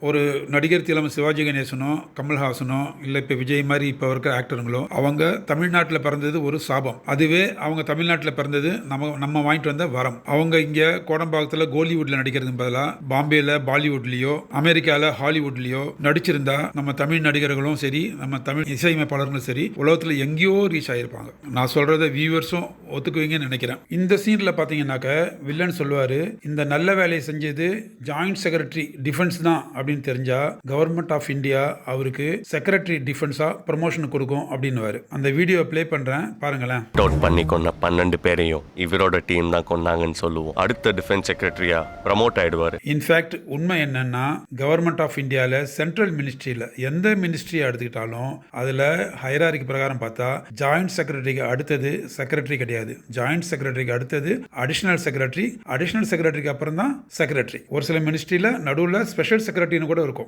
ஒரு நடிகர் திலகம் சிவாஜி கணேசனோ கமல்ஹாசனோ இல்லை இப்போ விஜய் மாதிரி இப்போ இருக்கிற ஆக்டருங்களோ அவங்க தமிழ்நாட்டில் பிறந்தது ஒரு சாபம். அதுவே அவங்க தமிழ்நாட்டில் பிறந்தது நம்ம வாங்கிட்டு வந்த வரம். அவங்க இங்கே கோடம்பாக்கத்தில் கோலிவுட்டில் நடிக்கிறதுக்கு பதிலாக பாம்பேயில் பாலிவுட்லேயோ அமெரிக்காவில் ஹாலிவுட்லேயோ நடிச்சிருந்தா நம்ம தமிழ் நடிகர்களும் சரி நம்ம தமிழ் இசையமைப்பாளர்களும் சரி உலகத்தில் எங்கேயோ ரீச் ஆகிருப்பாங்க. நான் சொல்கிறத வியூவர்ஸும் ஒத்துக்குவீங்கன்னு நினைக்கிறேன். இந்த சீனில் பார்த்தீங்கன்னாக்க வில்லன் சொல்லுவார், இந்த நல்ல வேலையை செஞ்சது ஜாயிண்ட் செக்ரட்டரி டிஃபென்ஸ் தான் அப்படின்னு தெரிஞ்சா கவர்மெண்ட் ஆஃப் இந்தியா அவருக்கு செக்ரட்டரி டிஃபென்ஸா ப்ரமோஷன் கொடுக்கும் அப்படின்னு. அந்த வீடியோ ப்ளே பண்றேன், பாருங்களேன். டவுட் பண்ணி கொண்ட 12 பேரையும் இவரோட டீம் தான் கொண்டாங்கன்னு சொல்லுவோம். அடுத்த டிஃபென்ஸ் செக்ரட்டரியா ப்ரமோட் ஆயிடுவாரு. இன்ஃபேக்ட் உண்மை என்னன்னா கவர்மெண்ட் ஆஃப் இந்தியாவில் சென்ட்ரல் மினிஸ்ட்ரியில் எந்த மினிஸ்ட்ரியை எடுத்துக்கிட்டாலும் அதில் ஹைராரிக்கு பிரகாரம் பார்த்தா ஜாயிண்ட் செக்ரட்டரிக்கு அடுத்தது செக்ரட்டரி கிடையாது. ஜாயிண்ட் செக்ரட்டரிக்கு அடுத்தது அடிஷனல் செக்ரட்டரி, அடிஷனல் செக்ரட்டரிக்கு அப்புறம் தான் செக்ரட்டரி. ஒரு சில மினிஸ்ட்ரியில் நடுவில் ஸ்பெஷல் செக்ரட்டரின்னு கூட இருக்கும்.